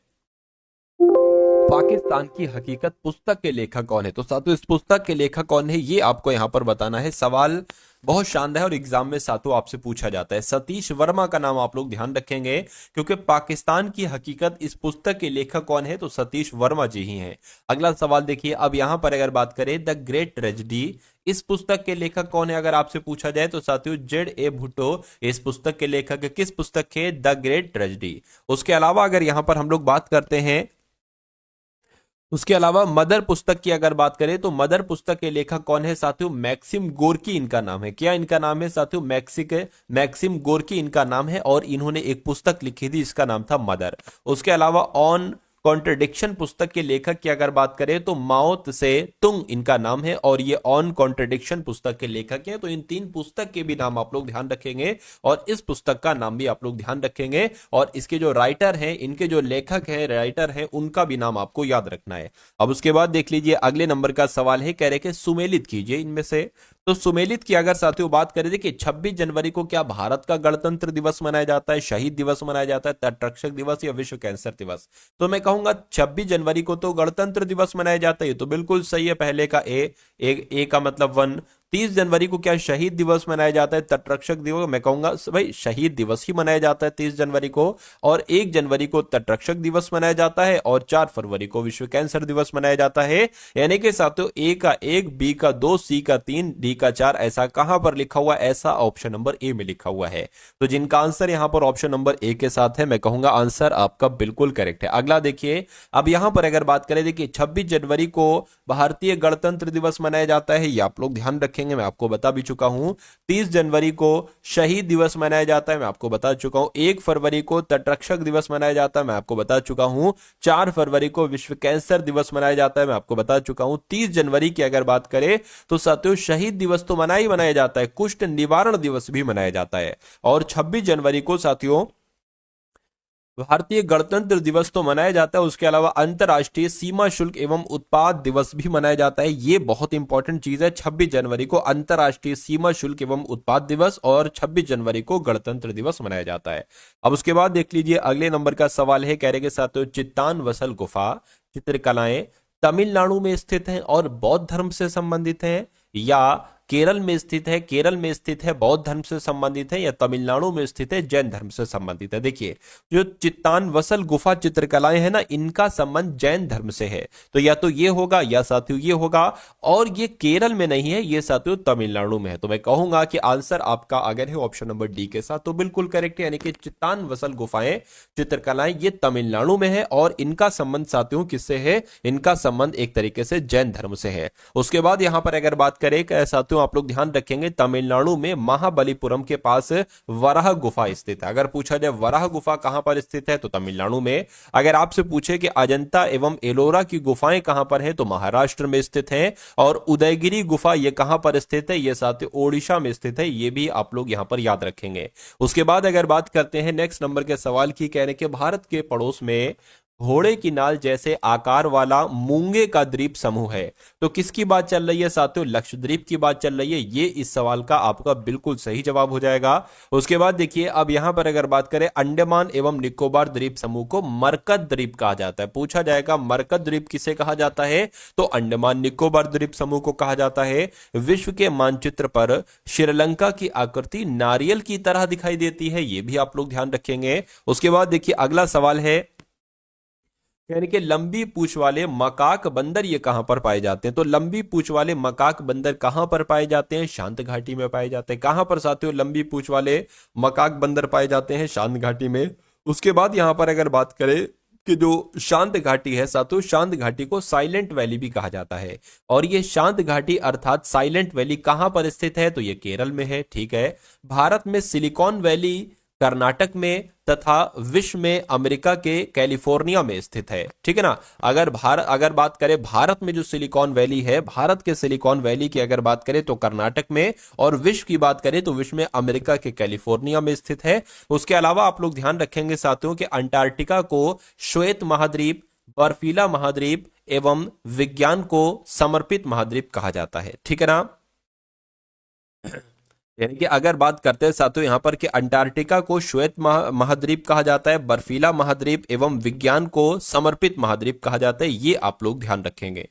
पाकिस्तान की हकीकत पुस्तक के लेखक कौन है? तो साथियों इस पुस्तक के लेखक कौन है ये आपको यहां पर बताना है। सवाल बहुत शानदार है और एग्जाम में साथियों आपसे पूछा जाता है। सतीश वर्मा का नाम आप लोग ध्यान रखेंगे, क्योंकि पाकिस्तान की हकीकत इस पुस्तक के लेखक कौन है? तो सतीश वर्मा जी ही हैं। अगला सवाल देखिए, अब यहां पर अगर बात करें द ग्रेट ट्रेजेडी, इस पुस्तक के लेखक कौन है अगर आपसे पूछा जाए? तो साथियों जेड.ए. भुट्टो इस पुस्तक के लेखक है। किस पुस्तक के? The great tragedy. उसके अलावा अगर यहां पर हम लोग बात करते हैं, उसके अलावा मदर पुस्तक की अगर बात करें तो मदर पुस्तक के लेखक कौन है साथियों? मैक्सिम गोर्की इनका नाम है। क्या इनका नाम है साथियों? मैक्सिम गोर्की इनका नाम है, और इन्होंने एक पुस्तक लिखी थी, इसका नाम था मदर। उसके अलावा ऑन कॉन्ट्रडिक्शन पुस्तक के लेखक की अगर बात करें तो माओ त्से तुंग इनका नाम है, और ये ऑन कॉन्ट्रडिक्शन पुस्तक के लेखक हैं। तो इन तीन पुस्तक के भी नाम आप लोग ध्यान रखेंगे, और इस पुस्तक का नाम भी आप लोग ध्यान रखेंगे, और इसके जो राइटर हैं, इनके जो लेखक हैं, राइटर हैं, उनका भी नाम आपको याद रखना है। अब उसके बाद देख लीजिए, अगले नंबर का सवाल है, कह रहे कि सुमेलित कीजिए इनमें से। तो सुमेलित की अगर साथियों बात करें, देखिए 26 जनवरी को क्या भारत का गणतंत्र दिवस मनाया जाता है, शहीद दिवस मनाया जाता है, तटरक्षक दिवस, या विश्व कैंसर दिवस? तो मैं कहूंगा 26 जनवरी को तो गणतंत्र दिवस मनाया जाता है, तो बिल्कुल सही है। पहले का ए का मतलब 1। 30 जनवरी को क्या शहीद दिवस मनाया जाता है, तटरक्षक दिवस? मैं कहूंगा भाई शहीद दिवस ही मनाया जाता है 30 जनवरी को, और 1 जनवरी को तटरक्षक दिवस मनाया जाता है, और 4 फरवरी को विश्व कैंसर दिवस मनाया जाता है। यानी कि साथियों ए का 1, बी का 2, सी का 3, डी का 4, ऐसा कहां पर लिखा हुआ? ऐसा ऑप्शन नंबर ए में लिखा हुआ है। तो जिनका आंसर यहां पर ऑप्शन नंबर ए के साथ है, मैं कहूंगा आंसर आपका बिल्कुल करेक्ट है। अगला देखिए, अब यहां पर अगर बात करें, देखिए 26 जनवरी को भारतीय गणतंत्र दिवस मनाया जाता है, ये आप लोग ध्यान रखेंगे, मैं आपको बता भी चुका हूं। 30 जनवरी को शहीद दिवस मनाया जाता है, मैं आपको बता चुका हूं। 1 फरवरी को तटरक्षक दिवस मनाया जाता है, मैं आपको बता चुका हूं। 4 फरवरी को विश्व कैंसर दिवस मनाया जाता है, मैं आपको बता चुका हूं। 30 जनवरी की अगर बात करें तो साथियों शहीद दिवस तो मनाया जाता है, कुष्ठ निवारण दिवस भी मनाया जाता है। और 26 जनवरी को साथियों भारतीय गणतंत्र दिवस तो मनाया जाता है, उसके अलावा अंतरराष्ट्रीय सीमा शुल्क एवं उत्पाद दिवस भी मनाया जाता है। ये बहुत इंपॉर्टेंट चीज है। 26 जनवरी को अंतरराष्ट्रीय सीमा शुल्क एवं उत्पाद दिवस, और 26 जनवरी को गणतंत्र दिवस मनाया जाता है। अब उसके बाद देख लीजिए, अगले नंबर का सवाल है, कह रहे के साथियों चित्तान वसल गुफा चित्रकलाएं तमिलनाडु में स्थित हैं और बौद्ध धर्म से संबंधित हैं, या केरल में स्थित है, केरल में स्थित है, बौद्ध धर्म से संबंधित है, या तमिलनाडु में स्थित है, जैन धर्म से संबंधित है? देखिए जो चित्तान वसल गुफा चित्रकलाएं हैं ना, इनका संबंध जैन धर्म से है। तो या तो ये होगा या साथियों ये होगा, और ये केरल में नहीं है, ये साथियों तमिलनाडु में है। तो मैं कहूंगा कि आंसर आपका अगर है ऑप्शन नंबर डी के साथ तो बिल्कुल करेक्ट है, यानी कि चित्तान वसल गुफाएं चित्रकलाएं ये तमिलनाडु में है, और इनका संबंध साथियों किससे है? इनका संबंध एक तरीके से जैन धर्म से है। उसके बाद यहां पर अगर बात करें साथियों, आप लोग ध्यान रखेंगे, तमिलनाडु में महाबलीपुरम के पास वराह गुफा स्थित है। अगर पूछा जाए वराह गुफा कहां पर स्थित है तो तमिलनाडु में। अगर आपसे पूछे कि अजंता एवं एलोरा की गुफाएं कहां पर है तो महाराष्ट्र में स्थित है, और उदयगिरी गुफा ये कहां पर स्थित है? ये साथियों ओडिशा में स्थित है। ये भी आप लोग यहां पर याद रखेंगे। उसके बाद अगर बात करते हैं नेक्स्ट नंबर के सवाल की, कहने के भारत के पड़ोस में घोड़े की नाल जैसे आकार वाला मूंगे का द्वीप समूह है। तो किसकी बात चल रही है साथियों? लक्षद्वीप की बात चल रही है। ये इस सवाल का आपका बिल्कुल सही जवाब हो जाएगा। उसके बाद देखिए, अब यहां पर अगर बात करें, अंडमान एवं निकोबार द्वीप समूह को मरकत द्वीप कहा जाता है। पूछा जाएगा मरकत द्वीप किसे कहा जाता है? तो अंडमान निकोबार द्वीप समूह को कहा जाता है। विश्व के मानचित्र पर श्रीलंका की आकृति नारियल की तरह दिखाई देती है, ये भी आप लोग ध्यान रखेंगे। उसके बाद देखिए, अगला सवाल है, यानी कि लंबी पूंछ वाले मकाक बंदर ये कहां पर पाए जाते हैं? तो लंबी पूंछ वाले मकाक बंदर कहां पर पाए जाते हैं? शांत घाटी में पाए जाते हैं। कहां पर साथियों लंबी पूंछ वाले मकाक बंदर पाए जाते हैं? शांत घाटी में। उसके बाद यहां पर अगर बात करें कि जो शांत घाटी है साथियों, शांत घाटी को साइलेंट वैली भी कहा जाता है। और ये शांत घाटी अर्थात साइलेंट वैली कहां पर स्थित है? तो ये केरल में है। ठीक है। भारत में सिलिकॉन वैली कर्नाटक में तथा विश्व में अमेरिका के कैलिफोर्निया में स्थित है। ठीक है ना। अगर बात करें भारत में जो सिलिकॉन वैली है, भारत के सिलिकॉन वैली की अगर बात करें तो कर्नाटक में, और विश्व की बात करें तो विश्व में अमेरिका के कैलिफोर्निया में स्थित है। उसके अलावा आप लोग ध्यान रखेंगे साथियों कि अंटार्कटिका को श्वेत महाद्वीप, बर्फीला महाद्वीप एवं विज्ञान को समर्पित महाद्वीप कहा जाता है। ठीक है ना। यानी कि अगर बात करते हैं साथियों यहां पर कि अंटार्कटिका को श्वेत महाद्वीप कहा जाता है, बर्फीला महाद्वीप एवं विज्ञान को समर्पित महाद्वीप कहा जाता है, ये आप लोग ध्यान रखेंगे।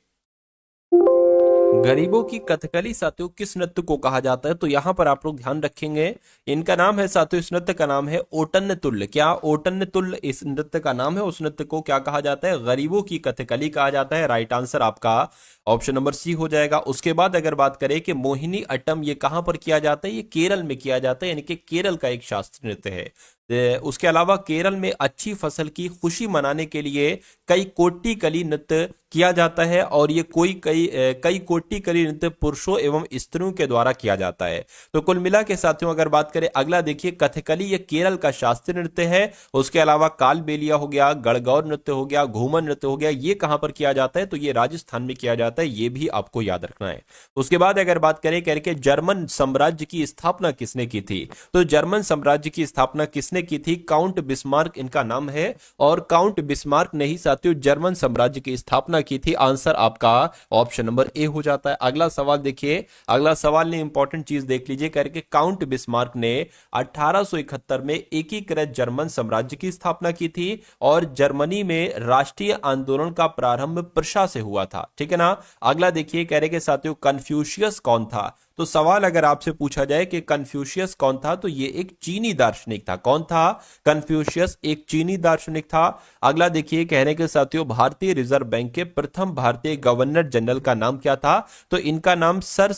गरीबों की कथकली साथियों किस नृत्य को कहा जाता है? तो यहां पर आप लोग ध्यान रखेंगे, इनका नाम है साथियों, इस नृत्य का नाम है ओटन तुल्य। क्या ओटन तुल्य इस नृत्य का नाम है? उस नृत्य को क्या कहा जाता है? गरीबों की कथकली कहा जाता है। राइट आंसर आपका ऑप्शन नंबर सी हो जाएगा। उसके बाद अगर बात करें कि मोहिनी अट्टम ये कहां पर किया जाता है? ये केरल में किया जाता है, यानी कि केरल का एक शास्त्रीय नृत्य है। उसके अलावा केरल में अच्छी फसल की खुशी मनाने के लिए कई कोट्टिकली नृत्य किया जाता है, और ये कई कोट्टिकली नृत्य पुरुषों एवं स्त्रियों के द्वारा किया जाता है। तो कुल मिला के साथियों अगर बात करें, अगला देखिए, कथकली ये केरल का शास्त्रीय नृत्य है। उसके अलावा कालबेलिया हो गया, गणगौर नृत्य हो गया, घूमर नृत्य हो गया, ये कहां पर किया जाता है? तो ये राजस्थान में किया जाता है, ये भी आपको याद रखना है। उसके बाद अगर बात करें करके जर्मन साम्राज्य की स्थापना किसने की थी? तो जर्मन साम्राज्य की स्थापना किसने की थी? काउंट बिस्मार्क इनका नाम है, और काउंट बिस्मार्क ने ही साथियों जर्मन साम्राज्य की स्थापना की थी। आंसर आपका ऑप्शन नंबर ए हो जाता है। अगला सवाल देखिए, अगला सवाल ने इंपॉर्टेंट चीज देख लीजिए करके, काउंट बिस्मार्क ने 1871 में एकीकृत जर्मन साम्राज्य की स्थापना की थी, और जर्मनी में राष्ट्रीय आंदोलन का प्रारंभ प्रशा से हुआ था। ठीक है ना। अगला देखिए कह रहे कि साथियों कन्फ्यूशियस कौन था? तो सवाल अगर आपसे पूछा जाए कि कन्फ्यूशियस कौन था, तो ये एक चीनी दार्शनिक था। कौन था? कन्फ्यूशियस एक चीनी दार्शनिक था। अगला देखिए कहने के साथियों, भारतीय रिजर्व बैंक के प्रथम भारतीय गवर्नर जनरल का नाम क्या था? तो इनका नाम सर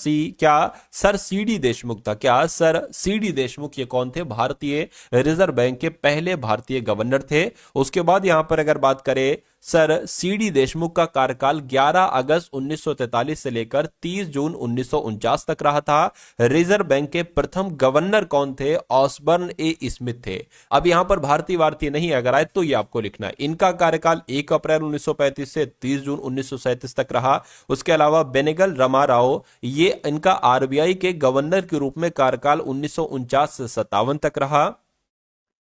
सी डी देशमुख था। क्या सर सी डी देशमुख ये कौन थे? भारतीय रिजर्व बैंक के पहले भारतीय गवर्नर थे। उसके बाद यहां पर अगर बात करें, सर सी डी देशमुख का कार्यकाल 11 अगस्त 1943 से लेकर 30 जून 1949 तक रहा था। रिजर्व बैंक के प्रथम गवर्नर कौन थे? ऑसबर्न ए स्मिथ थे। अब यहां पर भारतीय नहीं अगर आए तो ये आपको लिखना है। इनका कार्यकाल 1 अप्रैल 1935 से 30 जून 1937 तक रहा। उसके अलावा बेनेगल रामाराव, ये इनका आरबीआई के गवर्नर के रूप में कार्यकाल 1949 से 57 तक रहा।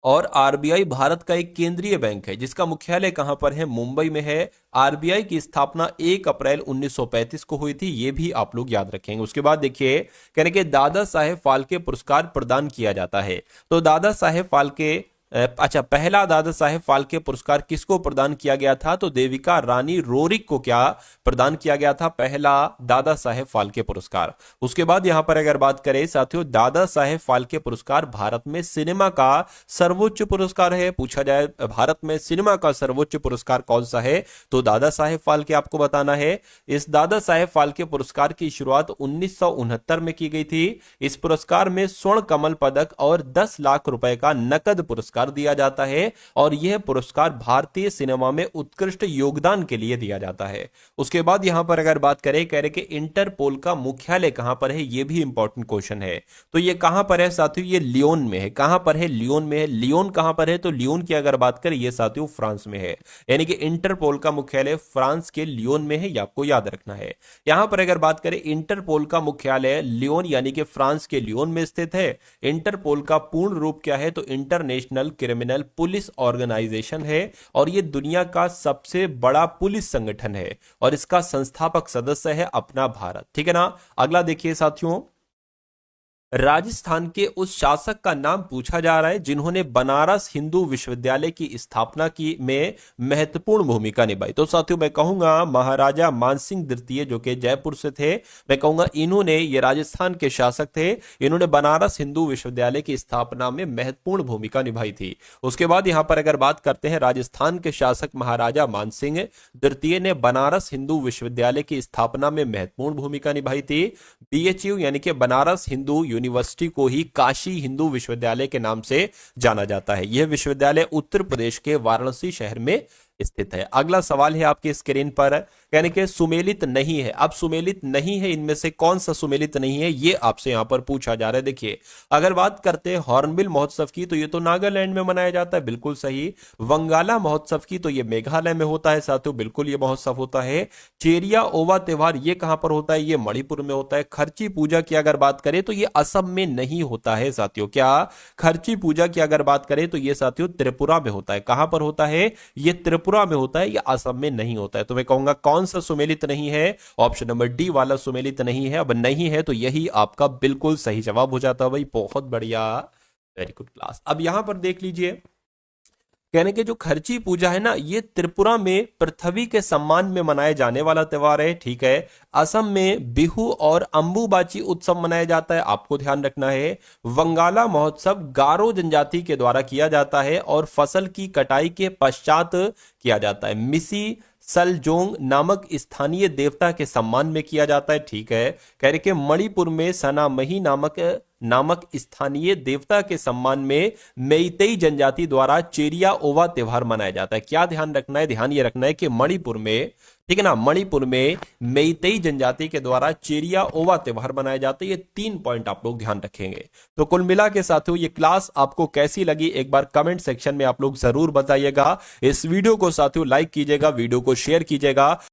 और आरबीआई भारत का एक केंद्रीय बैंक है जिसका मुख्यालय कहां पर है? मुंबई में है। आरबीआई की स्थापना 1 अप्रैल 1935 को हुई थी, ये भी आप लोग याद रखेंगे। उसके बाद देखिए कहने के दादा साहेब फाल्के पुरस्कार प्रदान किया जाता है। तो दादा साहेब फाल्के पहला दादा साहेब फाल्के पुरस्कार किसको प्रदान किया गया था? तो देविका रानी रोरिक को क्या प्रदान किया गया था? पहला दादा साहेब फाल्के पुरस्कार। उसके बाद यहां पर अगर बात करें साथियों, दादा साहेब फाल्के पुरस्कार भारत में सिनेमा का सर्वोच्च पुरस्कार है। पूछा जाए भारत में सिनेमा का सर्वोच्च पुरस्कार कौन सा है? तो दादा साहेब फाल्के आपको बताना है। इस दादा साहेब फाल्के पुरस्कार की शुरुआत 1969 में की गई थी। इस पुरस्कार में स्वर्ण कमल पदक और 10 लाख रुपए का नकद पुरस्कार दिया जाता है, और यह पुरस्कार भारतीय सिनेमा में उत्कृष्ट योगदान के लिए दिया जाता है। उसके बाद यहां पर अगर बात करें, कह रहे कि इंटरपोल का मुख्यालय कहां पर है? यह भी इंपॉर्टेंट क्वेश्चन है। तो यह कहां पर है साथियों? ये लियोन में है। कहां पर है? लियोन में है। लियोन कहां पर है? तो लियोन की अगर बात करें, यह साथियों फ्रांस में है। यानी कि इंटरपोल का मुख्यालय फ्रांस के लियोन में है, यह आपको याद रखना है। यहां पर अगर बात करें, इंटरपोल का मुख्यालय लियोन यानी कि फ्रांस के लियोन में स्थित है। इंटरपोल का पूर्ण रूप क्या है? तो इंटरनेशनल क्रिमिनल पुलिस ऑर्गेनाइजेशन है और ये दुनिया का सबसे बड़ा पुलिस संगठन है और इसका संस्थापक सदस्य है अपना भारत। ठीक है ना। अगला देखिए साथियों, राजस्थान के उस शासक का नाम पूछा जा रहा है जिन्होंने बनारस हिंदू विश्वविद्यालय की स्थापना की में महत्वपूर्ण भूमिका निभाई। तो साथियों मैं कहूंगा महाराजा मानसिंह द्वितीय जो कि जयपुर से थे, मैं कहूंगा इन्होंने, ये राजस्थान के शासक थे, इन्होंने बनारस हिंदू विश्वविद्यालय की स्थापना में महत्वपूर्ण भूमिका निभाई थी। उसके बाद यहां पर अगर बात करते हैं, राजस्थान के शासक महाराजा मानसिंह द्वितीय ने बनारस हिंदू विश्वविद्यालय की स्थापना में महत्वपूर्ण भूमिका निभाई थी। बीएचयू यानी कि बनारस हिंदू यूनिवर्सिटी को ही काशी हिंदू विश्वविद्यालय के नाम से जाना जाता है। यह विश्वविद्यालय उत्तर प्रदेश के वाराणसी शहर में स्थित है। अगला सवाल है आपकी स्क्रीन पर, यानी कि सुमेलित नहीं है। अब सुमेलित नहीं है, इनमें से कौन सा सुमेलित नहीं है ये आपसे यहां पर पूछा जा रहा है। देखिए अगर बात करते हैं हॉर्नबिल महोत्सव की तो ये तो नागालैंड में मनाया जाता है, बिल्कुल सही। वंगाला महोत्सव की तो ये मेघालय में होता है साथियों, बिल्कुल ये महोत्सव होता है। चेरिया ओवा त्योहार ये कहां पर होता है, ये मणिपुर में होता है। खर्ची पूजा की अगर बात करें तो ये असम में नहीं होता है साथियों। क्या खर्ची पूजा की अगर बात करें तो ये साथियों त्रिपुरा में होता है। कहां पर होता है, ये त्रिपुरा में होता है, या असम में नहीं होता है। तो मैं कहूंगा कौन सा सुमेलित नहीं है, ऑप्शन नंबर डी वाला सुमेलित नहीं है। अब नहीं है तो यही आपका बिल्कुल सही जवाब हो जाता है भाई। बहुत बढ़िया, वेरी गुड क्लास। अब यहां पर देख लीजिए, कहने के जो खर्ची पूजा है ना, ये त्रिपुरा में पृथ्वी के सम्मान में मनाए जाने वाला त्योहार है। ठीक है। असम में बिहू और अंबुबाची उत्सव मनाया जाता है, आपको ध्यान रखना है। वंगाला महोत्सव गारो जनजाति के द्वारा किया जाता है और फसल की कटाई के पश्चात किया जाता है। मिसी सलजोंग नामक स्थानीय देवता के सम्मान में किया जाता है। ठीक है। कह रहे कि मणिपुर में सनामही नामक स्थानीय देवता के सम्मान में मेइतेई जनजाति द्वारा चेरिया ओवा त्योहार मनाया जाता है। क्या ध्यान रखना है, ध्यान ये रखना है कि मणिपुर में, ठीक है ना, मणिपुर में मेइतेई जनजाति के द्वारा चेरिया ओवा त्योहार मनाया जाता है। ये 3 पॉइंट आप लोग ध्यान रखेंगे। तो कुल मिला के साथियों ये क्लास आपको कैसी लगी एक बार कमेंट सेक्शन में आप लोग जरूर बताइएगा। इस वीडियो को साथियों लाइक कीजिएगा, वीडियो को शेयर कीजिएगा।